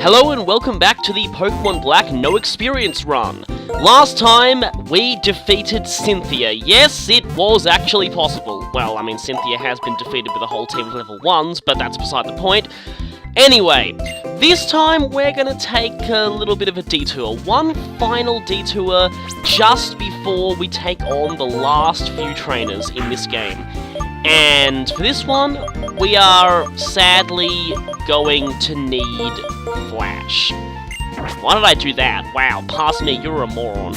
Hello and welcome back to the Pokemon Black No Experience run. Last time, we defeated Cynthia. Yes, it was actually possible. Well, I mean, Cynthia has been defeated with a whole team of level 1s, but that's beside the point. Anyway, this time we're gonna take a little bit of a detour. One final detour just before we take on the last few trainers in this game. And for this one, we are sadly going to need Flash. Why did I do that? Wow, past me, you're a moron.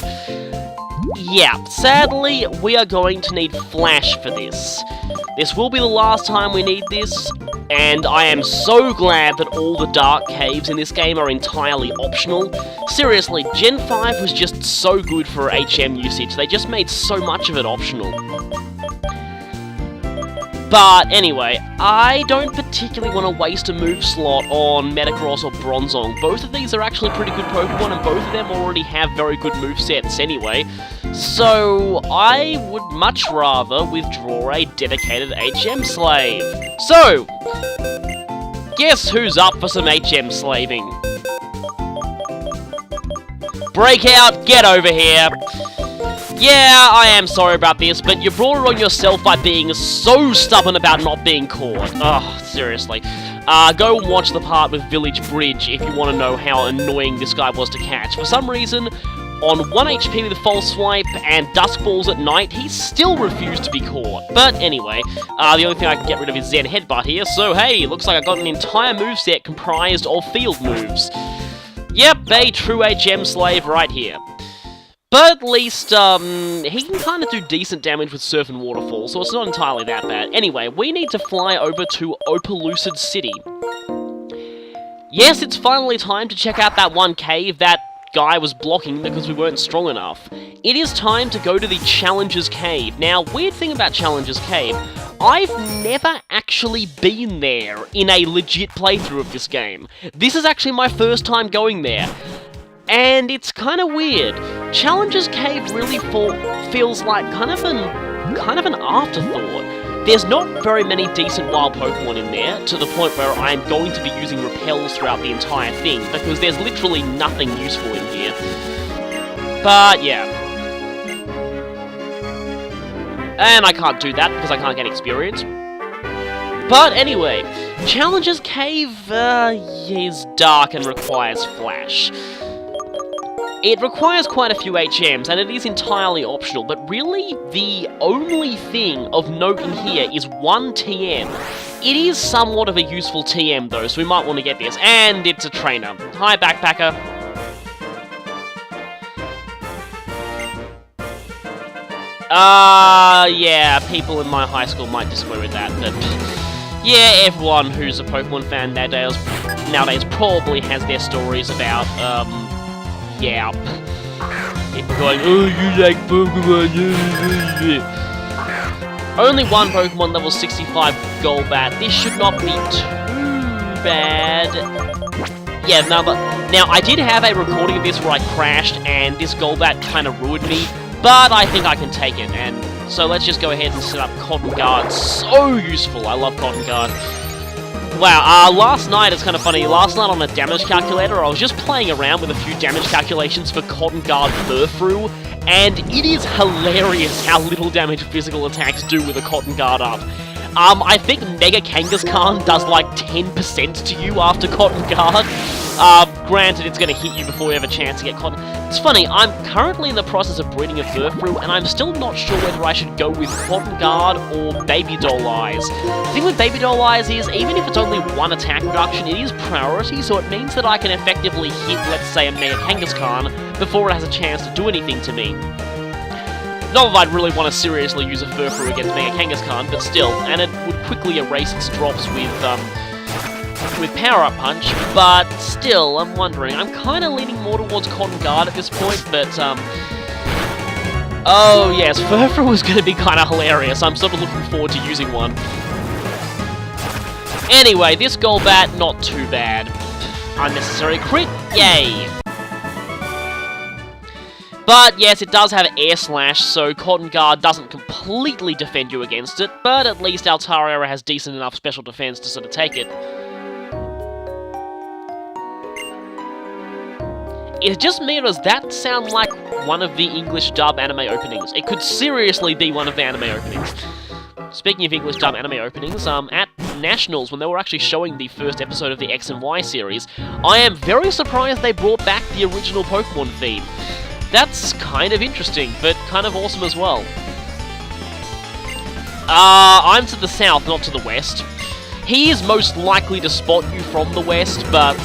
Yeah, sadly, we are going to need Flash for this. This will be the last time we need this, and I am so glad that all the dark caves in this game are entirely optional. Seriously, Gen 5 was just so good for HM usage, they just made so much of it optional. But anyway, I don't particularly want to waste a move slot on Metagross or Bronzong. Both of these are actually pretty good Pokemon, and both of them already have very good movesets anyway. So, I would much rather withdraw a dedicated HM slave. So, guess who's up for some HM slaving? Breakout, get over here! Yeah, I am sorry about this, but you brought it on yourself by being so stubborn about not being caught. Ugh, seriously. Go and watch the part with Village Bridge if you want to know how annoying this guy was to catch. For some reason, on 1 HP with a False Swipe and Dusk Balls at night, he still refused to be caught. But anyway, the only thing I can get rid of is Zen Headbutt here, so hey, looks like I got an entire moveset comprised of field moves. Yep, a true HM slave right here. But at least, he can kind of do decent damage with Surf and Waterfall, so it's not entirely that bad. Anyway, we need to fly over to Opelucid City. Yes, it's finally time to check out that one cave that guy was blocking because we weren't strong enough. It is time to go to the Challenger's Cave. Now, weird thing about Challenger's Cave, I've never actually been there in a legit playthrough of this game. This is actually my first time going there. And it's kind of weird. Challenger's Cave really feels like kind of an afterthought. There's not very many decent wild Pokemon in there, to the point where I'm going to be using repels throughout the entire thing, because there's literally nothing useful in here. But yeah. And I can't do that because I can't get experience. But anyway, Challenger's Cave is dark and requires Flash. It requires quite a few HMs, and it is entirely optional, but really, the only thing of note in here is 1 TM. It is somewhat of a useful TM, though, so we might want to get this. And it's a trainer. Hi, Backpacker. Yeah, people in my high school might disagree with that, but yeah, everyone who's a Pokemon fan nowadays probably has their stories about, yeah. People going, oh, you like Pokemon. Only one Pokemon level 65 Golbat. This should not be too bad. Yeah, now I did have a recording of this where I crashed and this Golbat kind of ruined me, but I think I can take it. And so let's just go ahead and set up Cotton Guard. So useful. I love Cotton Guard. Wow, last night, it's kind of funny, last night on a damage calculator, I was just playing around with a few damage calculations for Cotton Guard Furfrou, and it is hilarious how little damage physical attacks do with a Cotton Guard up. I think Mega Kangaskhan does like 10% to you after Cotton Guard. Granted, it's going to hit you before you have a chance to get Cotton. It's funny, I'm currently in the process of breeding a Furfrou, and I'm still not sure whether I should go with Cotton Guard or Baby Doll Eyes. The thing with Baby Doll Eyes is, even if it's only 1 attack reduction, it is priority, so it means that I can effectively hit, let's say, a Mega Kangaskhan before it has a chance to do anything to me. Not that I'd really want to seriously use a Furfrou against Mega Kangaskhan, but still, and it would quickly erase its drops with Power-Up Punch, but still, I'm wondering. I'm kind of leaning more towards Cotton Guard at this point, but, oh yes, Furfrou is going to be kind of hilarious. I'm sort of looking forward to using one. Anyway, this Golbat, not too bad. Unnecessary crit, yay! But yes, it does have Air Slash, so Cotton Guard doesn't completely defend you against it, but at least Altaria has decent enough special defense to sort of take it. Is it just me, or does that sound like one of the English dub anime openings? It could seriously be one of the anime openings. Speaking of English dub anime openings, at Nationals, when they were actually showing the first episode of the X and Y series, I am very surprised they brought back the original Pokemon theme. That's kind of interesting, but kind of awesome as well. I'm to the south, not to the west. He is most likely to spot you from the west, but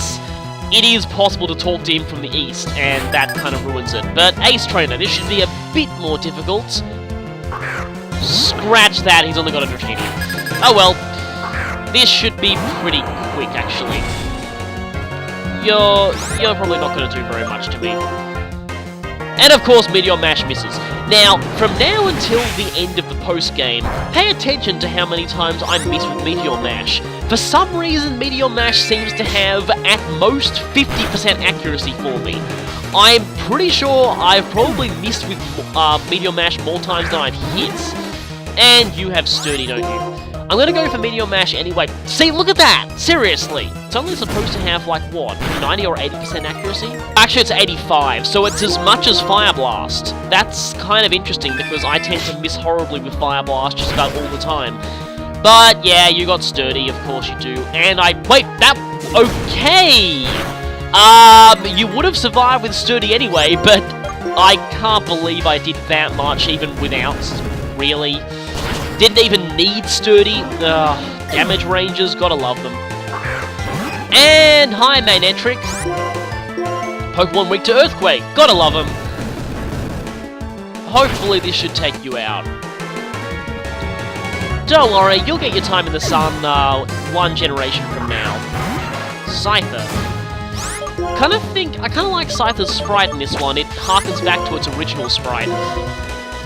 it is possible to talk to him from the east, and that kind of ruins it. But Ace Trainer, this should be a bit more difficult. Scratch that, he's only got a Dratini. Oh well, this should be pretty quick, actually. You're probably not going to do very much to me. And of course, Meteor Mash misses. Now, from now until the end of the post-game, pay attention to how many times I miss with Meteor Mash. For some reason, Meteor Mash seems to have, at most, 50% accuracy for me. I'm pretty sure I've probably missed with Meteor Mash more times than I've hit. And you have Sturdy, don't you? I'm gonna go for Meteor Mash anyway. See, look at that! Seriously! It's only supposed to have, like, what, 90 or 80% accuracy? Actually, it's 85, so it's as much as Fire Blast. That's kind of interesting, because I tend to miss horribly with Fire Blast just about all the time. But, yeah, you got Sturdy, of course you do. And wait, that... Okay! You would have survived with Sturdy anyway, but I can't believe I did that much even without, really. Didn't even need Sturdy. Damage ranges, gotta love them. And hi, Manectric. Pokemon weak to Earthquake, gotta love them. Hopefully this should take you out. Don't worry, you'll get your time in the sun one generation from now. Scyther. I kind of like Scyther's sprite in this one. It harkens back to its original sprite.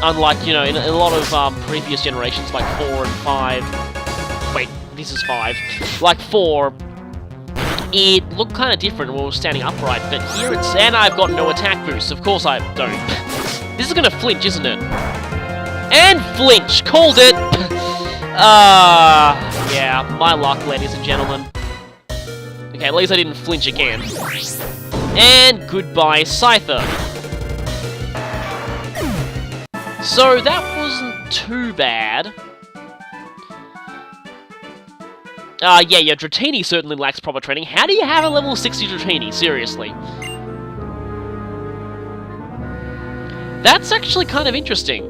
Unlike, you know, in a lot of previous generations, like 4 and 5... Wait, this is 5. Like 4, it looked kind of different when we were standing upright, but here it's... And I've got no attack boost, of course I don't. This is gonna flinch, isn't it? And flinch! Called it! Yeah, my luck, ladies and gentlemen. Okay, at least I didn't flinch again. And goodbye, Scyther. So that wasn't too bad. Yeah, your Dratini certainly lacks proper training. How do you have a level 60 Dratini? Seriously. That's actually kind of interesting.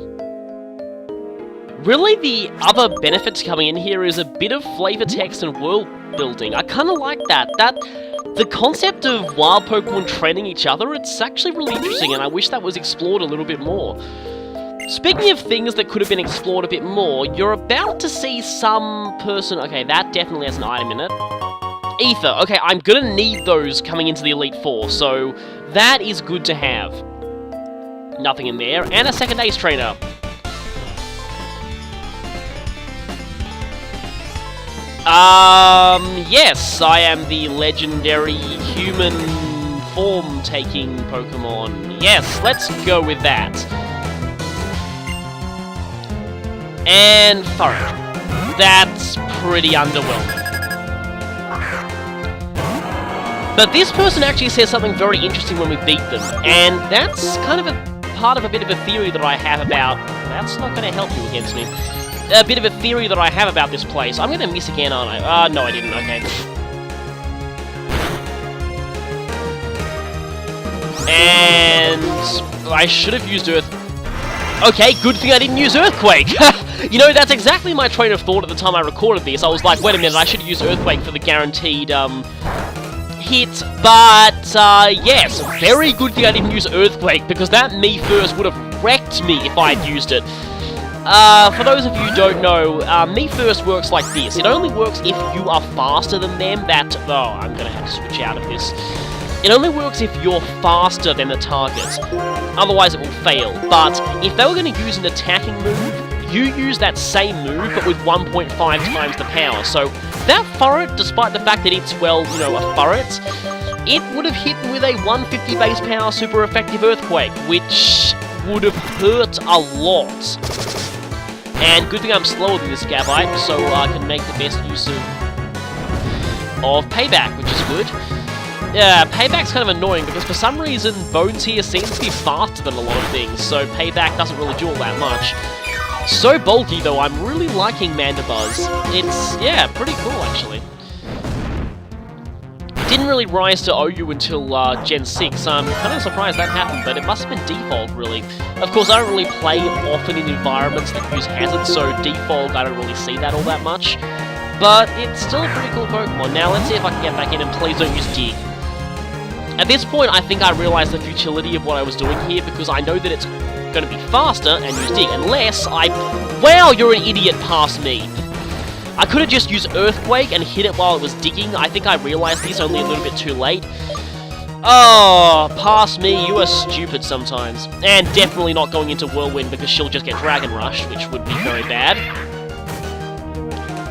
Really, the other benefits coming in here is a bit of flavor text and world building. I kind of like that. The concept of wild Pokemon training each other, it's actually really interesting, and I wish that was explored a little bit more. Speaking of things that could have been explored a bit more, you're about to see some person... Okay, that definitely has an item in it. Ether. Okay, I'm gonna need those coming into the Elite Four, so that is good to have. Nothing in there. And a second Ace Trainer. Yes, I am the legendary human form-taking Pokemon. Yes, let's go with that. And Furret. That's pretty underwhelming. But this person actually says something very interesting when we beat them, and that's kind of a part of a bit of a theory that I have about... That's not going to help you against me. A bit of a theory that I have about this place. I'm going to miss again, aren't I? No, I didn't. Okay. And... I should have used Earth... Okay, good thing I didn't use Earthquake! You know, that's exactly my train of thought at the time I recorded this. I was like, wait a minute, I should use Earthquake for the guaranteed, hit. But, yes, very good thing I didn't use Earthquake, because that Me First would have wrecked me if I had used it. For those of you who don't know, Me First works like this. It only works if you are faster than them. Oh, I'm gonna have to switch out of this. It only works if you're faster than the target. Otherwise it will fail. But if they were going to use an attacking move, you use that same move, but with 1.5 times the power. So that Furret, despite the fact that it's, well, you know, a Furret, it would have hit with a 150 base power super effective Earthquake, which would have hurt a lot. And good thing I'm slower than this Gabite, so I can make the best use of payback, which is good. Yeah, Payback's kind of annoying because for some reason Bones here seems to be faster than a lot of things, so Payback doesn't really do all that much. So bulky though, I'm really liking Mandibuzz. It's, yeah, pretty cool actually. Didn't really rise to OU until Gen 6, so I'm kind of surprised that happened, but it must have been default really. Of course, I don't really play often in environments that use hazards, so default I don't really see that all that much. But it's still a pretty cool Pokemon. Now let's see if I can get back in and please don't use Dig. At this point, I think I realized the futility of what I was doing here because I know that it's going to be faster and use Dig, unless I... Wow, you're an idiot past me! I could have just used Earthquake and hit it while it was digging. I think I realized this only a little bit too late. Oh, past me, you are stupid sometimes. And definitely not going into Whirlwind because she'll just get Dragon Rush, which would be very bad.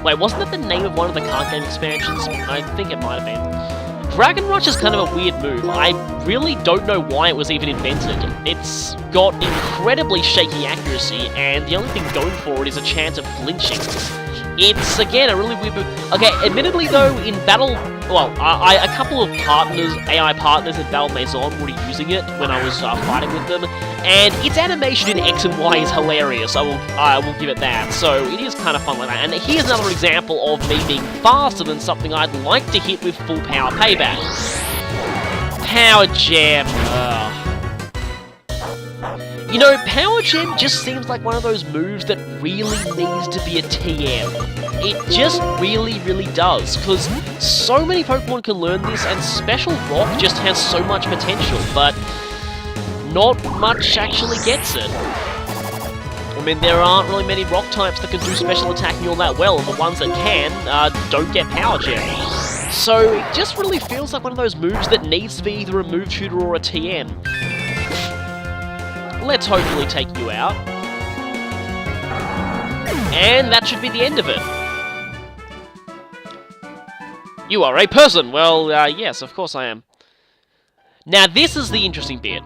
Wait, wasn't that the name of one of the card game expansions? I think it might have been. Dragon Rush is kind of a weird move. I really don't know why it was even invented. It's got incredibly shaky accuracy, and the only thing going for it is a chance of flinching. It's, again, a really weird move. Okay, admittedly though, in Battle... Well, a couple of partners, AI partners in Battle Maison were using it when I was fighting with them, and its animation in X and Y is hilarious, I will give it that, so it is kind of fun like that. And here's another example of me being faster than something I'd like to hit with full power payback. Power Gem. You know, Power Gem just seems like one of those moves that really needs to be a TM. It just really, really does, because so many Pokemon can learn this, and Special Rock just has so much potential, but not much actually gets it. I mean, there aren't really many Rock types that can do special attacking all that well, and the ones that can don't get Power Gem. So it just really feels like one of those moves that needs to be either a move tutor or a TM. Let's hopefully take you out. And that should be the end of it. You are a person! Well, yes, of course I am. Now, this is the interesting bit.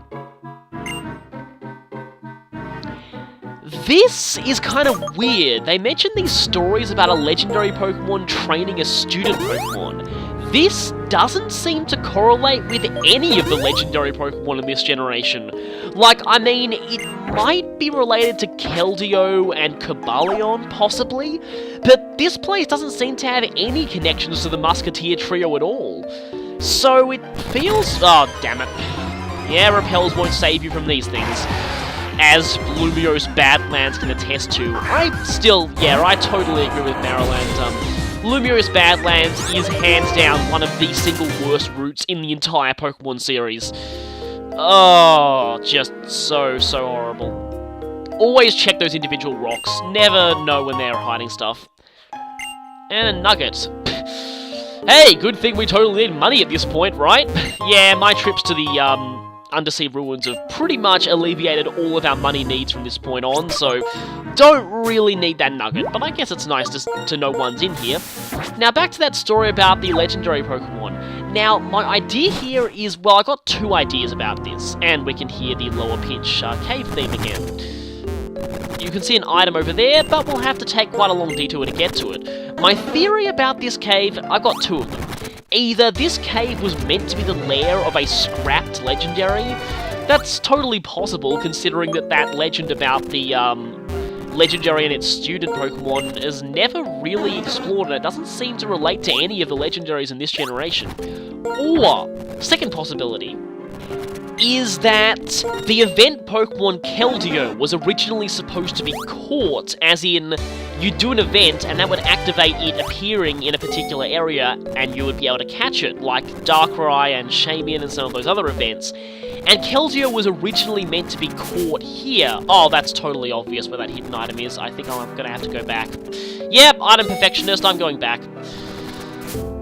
This is kind of weird. They mentioned these stories about a legendary Pokemon training a student Pokemon. This doesn't seem to correlate with any of the legendary Pokemon in this generation. Like, I mean, it might be related to Keldeo and Cobalion, possibly, but this place doesn't seem to have any connections to the Musketeer trio at all. So it feels... Oh, damn it. Yeah, Repels won't save you from these things. As Lumiose Badlands can attest to. I totally agree with Maryland. Lumiose Badlands is hands down one of the single worst routes in the entire Pokemon series. Oh, just so horrible. Always check those individual rocks. Never know when they're hiding stuff. And a nugget. Hey, good thing we totally need money at this point, right? Yeah, my trips to the, Undersea Ruins have pretty much alleviated all of our money needs from this point on, so don't really need that nugget, but I guess it's nice to know one's in here. Now, back to that story about the legendary Pokemon. Now, my idea here is, well, I got two ideas about this, and we can hear the lower pitch cave theme again. You can see an item over there, but we'll have to take quite a long detour to get to it. My theory about this cave, I've got two of them. Either this cave was meant to be the lair of a scrapped legendary. That's totally possible, considering that legend about the legendary and its student Pokemon is never really explored, and it doesn't seem to relate to any of the legendaries in this generation. Or, second possibility, is that the event Pokemon Keldeo was originally supposed to be caught, as in, you do an event and that would activate it appearing in a particular area and you would be able to catch it, like Darkrai and Shaymin and some of those other events. And Keldeo was originally meant to be caught here. Oh, that's totally obvious where that hidden item is. I think I'm gonna have to go back. Yep, item perfectionist, I'm going back.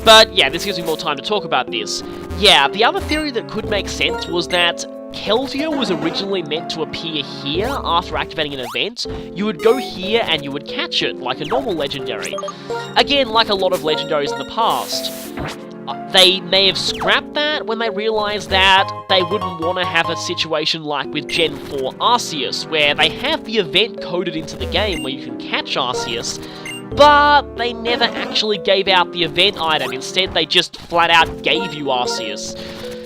But yeah, this gives me more time to talk about this. Yeah, the other theory that could make sense was that Keldeo was originally meant to appear here after activating an event. You would go here and you would catch it, like a normal legendary. Again, like a lot of legendaries in the past. They may have scrapped that when they realised that they wouldn't want to have a situation like with Gen 4 Arceus, where they have the event coded into the game where you can catch Arceus, but they never actually gave out the event item. Instead, they just flat out gave you Arceus.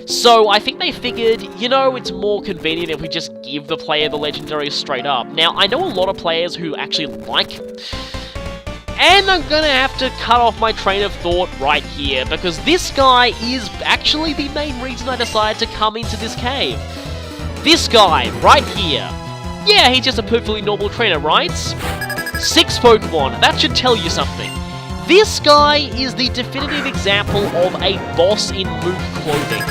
So I think they figured, you know, it's more convenient if we just give the player the legendary straight up. Now, I know a lot of players who actually like... And I'm gonna have to cut off my train of thought right here, because this guy is actually the main reason I decided to come into this cave. This guy, right here. Yeah, he's just a perfectly normal trainer, right? 6 Pokemon, that should tell you something. This guy is the definitive example of a boss in mook clothing.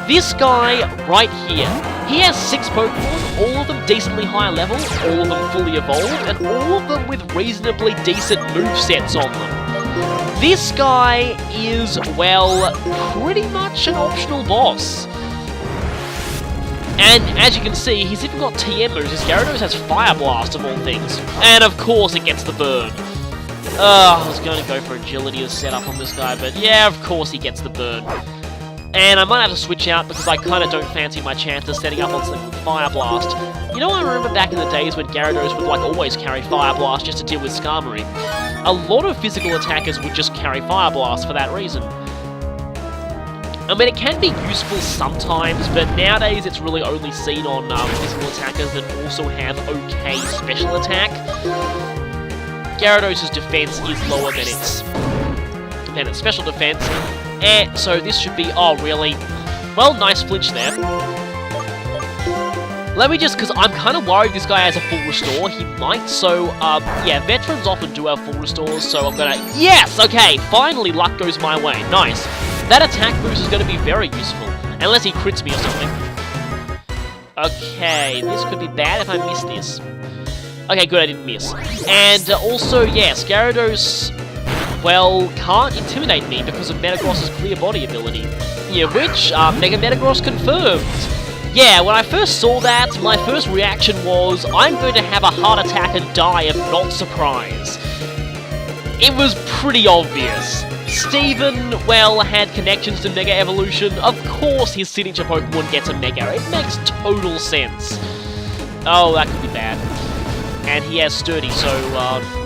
This guy right here, he has 6 Pokemon, all of them decently high level, all of them fully evolved, and all of them with reasonably decent movesets on them. This guy is, well, pretty much an optional boss. And as you can see, he's even got TM moves. His Gyarados has Fire Blast of all things. And of course it gets the burn. I was going to go for agility as setup on this guy, but yeah, of course he gets the burn. And I might have to switch out because I kind of don't fancy my chances setting up on something with Fire Blast. You know, I remember back in the days when Gyarados would like always carry Fire Blast just to deal with Skarmory. A lot of physical attackers would just carry Fire Blast for that reason. I mean, it can be useful sometimes, but nowadays it's really only seen on physical attackers that also have okay special attack. Gyarados' defense is lower than its special defense, and so this should be, oh really? Well, nice flinch there. Let me just, because I'm kind of worried this guy has a full restore, he might, so, yeah, veterans often do have full restores, so I'm gonna, yes, okay, finally luck goes my way, nice. That attack boost is going to be very useful, unless he crits me or something. Okay, this could be bad if I miss this. Okay, good, I didn't miss. And also, yes, Gyarados, well, can't intimidate me because of Metagross's clear body ability. Yeah, which, Mega Metagross confirmed. Yeah, when I first saw that, my first reaction was, I'm going to have a heart attack and die of not surprise. It was pretty obvious. Steven, well, had connections to Mega Evolution. Of course his signature Pokemon gets a Mega. It makes total sense. Oh, that could be bad. And he has Sturdy, so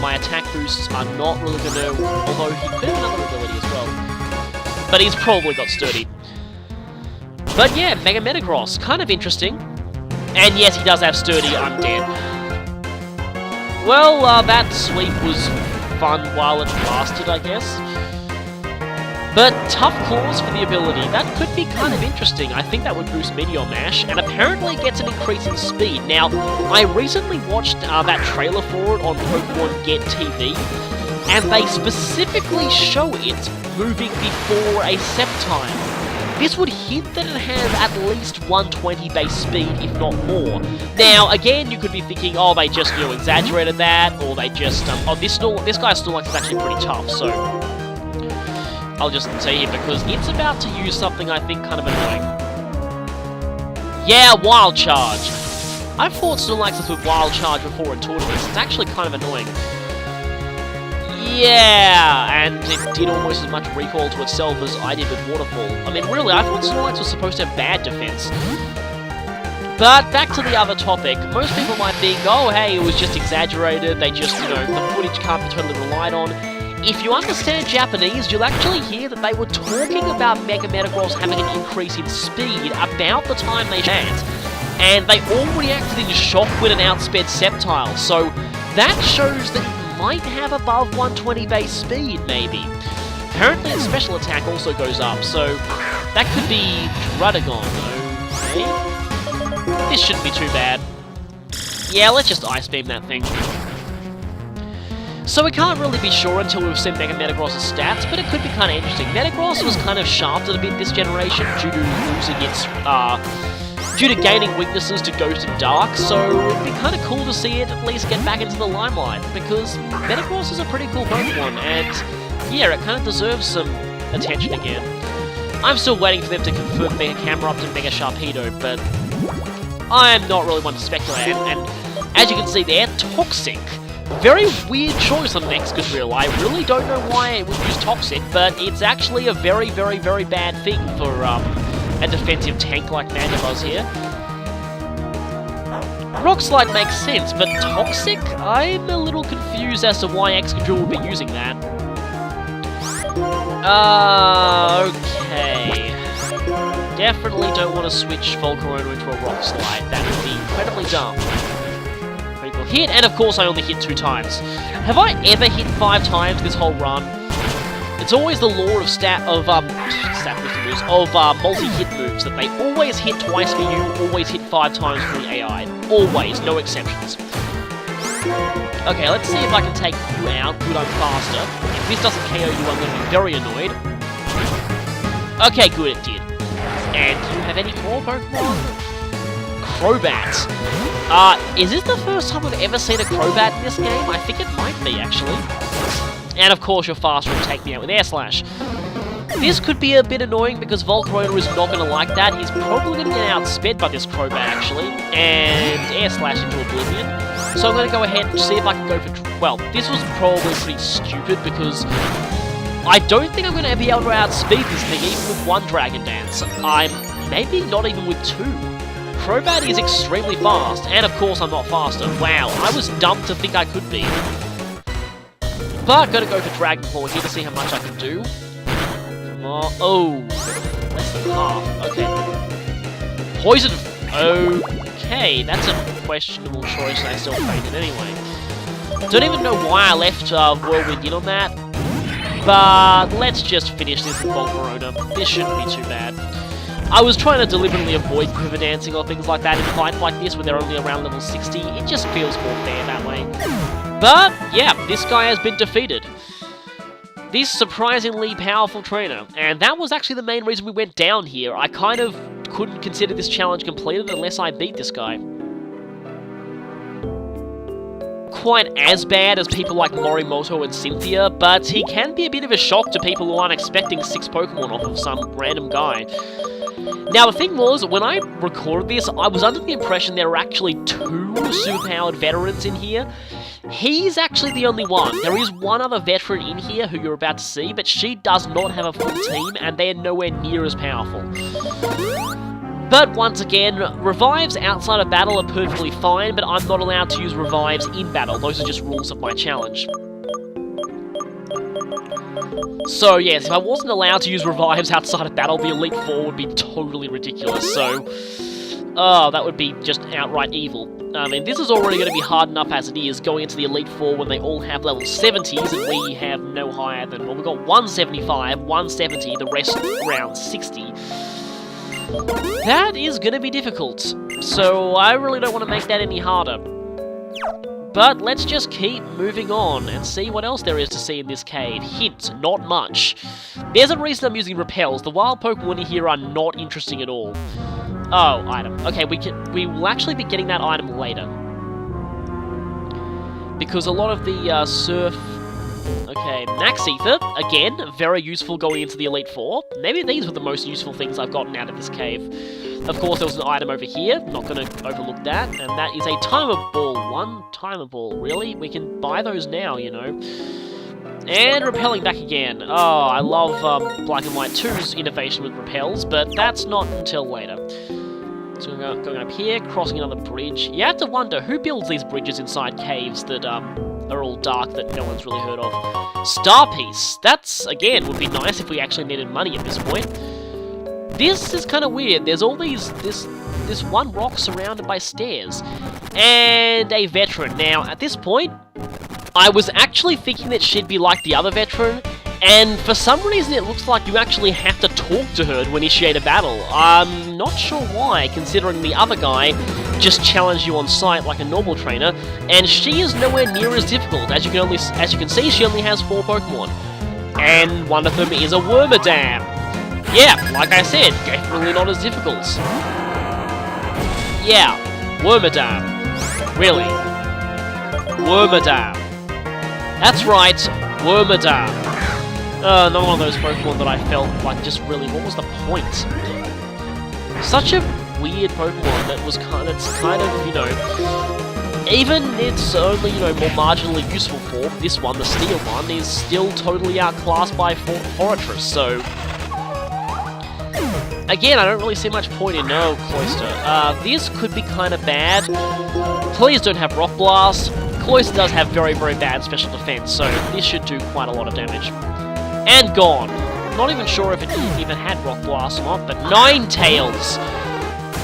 my attack boosts are not really going to... Although he could have another ability as well. But he's probably got Sturdy. But yeah, Mega Metagross, kind of interesting. And yes, he does have Sturdy, I'm dead. Well, that sweep was fun while it lasted, I guess. But Tough Claws for the ability, that could be kind of interesting. I think that would boost Meteor Mash, and apparently gets an increase in speed. Now, I recently watched that trailer for it on Pokemon Get TV, and they specifically show it moving before a Sceptile. This would hint that it has at least 120 base speed, if not more. Now, again, you could be thinking, oh, they just, you know, exaggerated that, or they just, oh, this guy's Snorlax is actually pretty tough, so... I'll just say it because it's about to use something I think kind of annoying. Yeah, Wild Charge! I've fought Snorlaxes with Wild Charge before in tournaments. It's actually kind of annoying. Yeah, and it did almost as much recoil to itself as I did with Waterfall. I mean, really, I thought Snorlax was supposed to have bad defense. But back to the other topic, most people might think, oh hey, it was just exaggerated, they just, you know, the footage can't be totally relied on. If you understand Japanese, you'll actually hear that they were talking about Mega Metagross having an increase in speed about the time they chant, and they all reacted in shock when an outsped Sceptile, so that shows that it might have above 120 base speed, maybe. Apparently its special attack also goes up, so that could be Druddigon, okay? This shouldn't be too bad. Yeah, let's just Ice Beam that thing. So we can't really be sure until we've seen Mega Metagross' stats, but it could be kind of interesting. Metagross was kind of shafted a bit this generation due to losing its, due to gaining weaknesses to Ghost and Dark, so it'd be kind of cool to see it at least get back into the limelight, because Metagross is a pretty cool Pokemon, and yeah, it kind of deserves some attention again. I'm still waiting for them to confirm Mega Camerupt and Mega Sharpedo, but I'm not really one to speculate, and as you can see there, Toxic. Very weird choice on next Goodrill. I really don't know why it would use Toxic, but it's actually a very, very, very bad thing for a defensive tank like Mandibuzz here. Rock Slide makes sense, but Toxic? I'm a little confused as to why Excadrill would be using that. Okay. Definitely don't want to switch Volcarona into a Rock Slide. That would be incredibly dumb. Critical hit, and of course I only hit 2 times. Have I ever hit 5 times this whole run? It's always the law of multi-hit moves, that they always hit twice for you, always hit 5 times for the AI. Always, no exceptions. Okay, let's see if I can take you out. Good, I'm faster. If this doesn't KO you, I'm going to be very annoyed. Okay, good, it did. And do you have any more Pokemon? Crobat. Is this the first time we've ever seen a Crobat in this game? I think it might be, actually. And of course, you're faster and take me out with Air Slash. This could be a bit annoying because Volcarona is not going to like that. He's probably going to get outsped by this Crobat, actually, and Air Slash into Oblivion. So I'm going to go ahead and see if I can go for... Well, this was probably pretty stupid because I don't think I'm going to be able to outspeed this thing even with 1 Dragon Dance. Maybe not even with 2. Crobat is extremely fast, and of course I'm not faster. Wow, I was dumb to think I could be. But gonna go for Dragon Claw here to see how much I can do. Come on. Oh, less than half. Okay. Poison. Okay, that's a questionable choice. I still fainted anyway. Don't even know why I left Whirlwind in on that. But let's just finish this with Volcarona. This shouldn't be too bad. I was trying to deliberately avoid Quiver Dancing or things like that in fights like this where they're only around level 60. It just feels more fair that way. But, yeah, this guy has been defeated. This surprisingly powerful trainer. And that was actually the main reason we went down here. I kind of couldn't consider this challenge completed unless I beat this guy. Quite as bad as people like Morimoto and Cynthia, but he can be a bit of a shock to people who aren't expecting 6 Pokemon off of some random guy. Now, the thing was, when I recorded this, I was under the impression there were actually 2 superpowered veterans in here. He's actually the only one. There is one other veteran in here who you're about to see, but she does not have a full team, and they are nowhere near as powerful. But once again, revives outside of battle are perfectly fine, but I'm not allowed to use revives in battle. Those are just rules of my challenge. So yes, if I wasn't allowed to use revives outside of battle, the Elite Four would be totally ridiculous, so... Oh, that would be just outright evil. I mean, this is already going to be hard enough as it is, going into the Elite Four when they all have level 70s, and we have no higher than... Well, we've got 175, 170, the rest around 60. That is going to be difficult, so I really don't want to make that any harder. But let's just keep moving on and see what else there is to see in this cave. Hint, not much. There's a reason I'm using repels. The wild Pokemon here are not interesting at all. Oh, item. Okay, we will actually be getting that item later. Because a lot of the surf... Okay, Max Ether, again, very useful going into the Elite Four. Maybe these were the most useful things I've gotten out of this cave. Of course, there was an item over here, not going to overlook that, and that is a Timer Ball. 1 Timer Ball, really? We can buy those now, you know. And repelling back again. Oh, I love Black and White 2's innovation with repels, but that's not until later. So we're going up here, crossing another bridge. You have to wonder, who builds these bridges inside caves that are all dark that no one's really heard of? Star Piece. That's, again, would be nice if we actually needed money at this point. This is kind of weird. There's all these... This one rock surrounded by stairs. And a veteran. Now, at this point, I was actually thinking that she'd be like the other veteran, and for some reason it looks like you actually have to talk to her to initiate a battle. I'm not sure why, considering the other guy just challenged you on sight like a normal trainer, and she is nowhere near as difficult. As you can see, she only has 4 Pokemon. And one of them is a Wormadam. Yeah, like I said, definitely not as difficult. Yeah, Wormadam. Really. Wormadam. That's right, Wormadam. Another one of those Pokemon that I felt like just really, what was the point? Such a weird Pokemon that was kind of, you know, even its only, you know, more marginally useful form, this one, the Steel one, is still totally outclassed by Fortress, so... Again, I don't really see much point in no Cloyster. This could be kind of bad. Please don't have Rock Blast. Cloyster does have very, very bad special defense, so this should do quite a lot of damage. And gone. Not even sure if it even had Rock Blast or not, but Ninetales!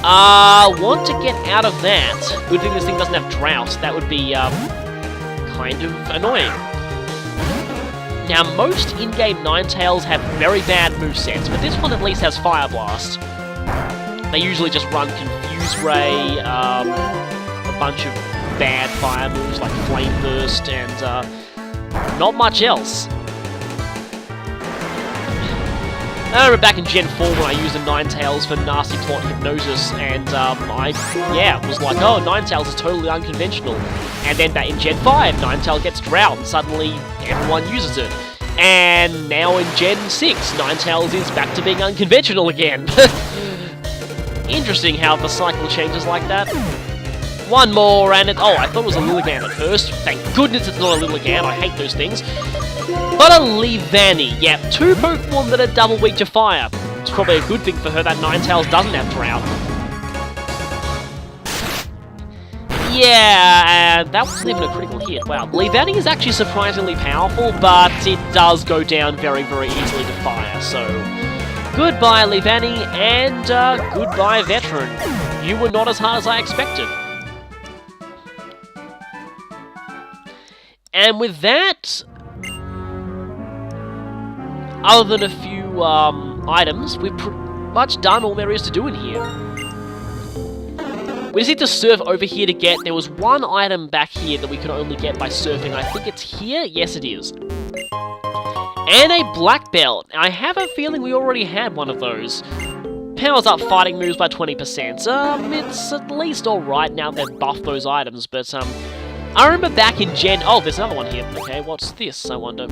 Want to get out of that. Good thing this thing doesn't have Drought. That would be, kind of annoying. Now, most in-game Ninetales have very bad movesets, but this one at least has Fire Blast. They usually just run Confuse Ray, a bunch of bad fire moves like Flame Burst, and not much else. I remember back in Gen 4 when I used a Ninetales for Nasty Plot Hypnosis, and I was like, oh, Ninetales is totally unconventional. And then back in Gen 5, Ninetales gets Drought, and suddenly everyone uses it. And now in Gen 6, Ninetales is back to being unconventional again. Interesting how the cycle changes like that. One more, and oh, I thought it was a Lilligant at first. Thank goodness it's not a Lilligant, I hate those things. But a Leavanny, yep, 2 Pokemon that are double weak to fire. It's probably a good thing for her that Ninetales doesn't have Drought. Yeah, that wasn't even a critical hit. Wow, Leavanny is actually surprisingly powerful, but it does go down very, very easily to fire, so... Goodbye, Leavanny, and goodbye, Veteran. You were not as hard as I expected. And with that... Other than a few items, we've pretty much done all there is to do in here. We just need to surf over here to get... There was one item back here that we could only get by surfing. I think it's here? Yes, it is. And a Black Belt. I have a feeling we already had one of those. Powers up fighting moves by 20%. It's at least alright now they've buffed those items, but I remember back in Gen... Oh, there's another one here. Okay, what's this, I wonder?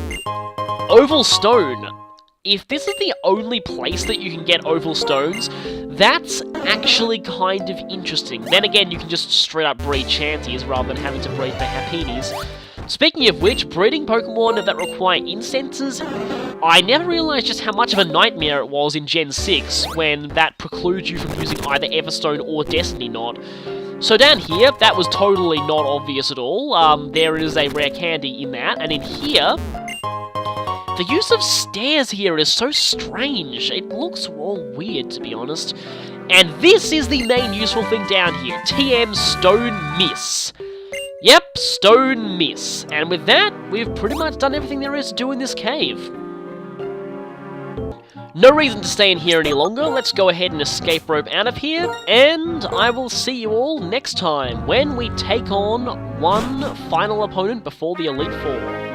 Oval Stone. If this is the only place that you can get Oval Stones, that's actually kind of interesting. Then again, you can just straight up breed Chanties rather than having to breed the Happinis. Speaking of which, breeding Pokemon that require Incensors, I never realised just how much of a nightmare it was in Gen 6, when that precludes you from using either Everstone or Destiny Knot. So down here, that was totally not obvious at all. There is a rare candy in that, and in here... The use of stairs here is so strange. It looks all weird, to be honest. And this is the main useful thing down here. TM Stone Miss. Yep, Stone Miss. And with that, we've pretty much done everything there is to do in this cave. No reason to stay in here any longer. Let's go ahead and escape rope out of here. And I will see you all next time when we take on one final opponent before the Elite Four.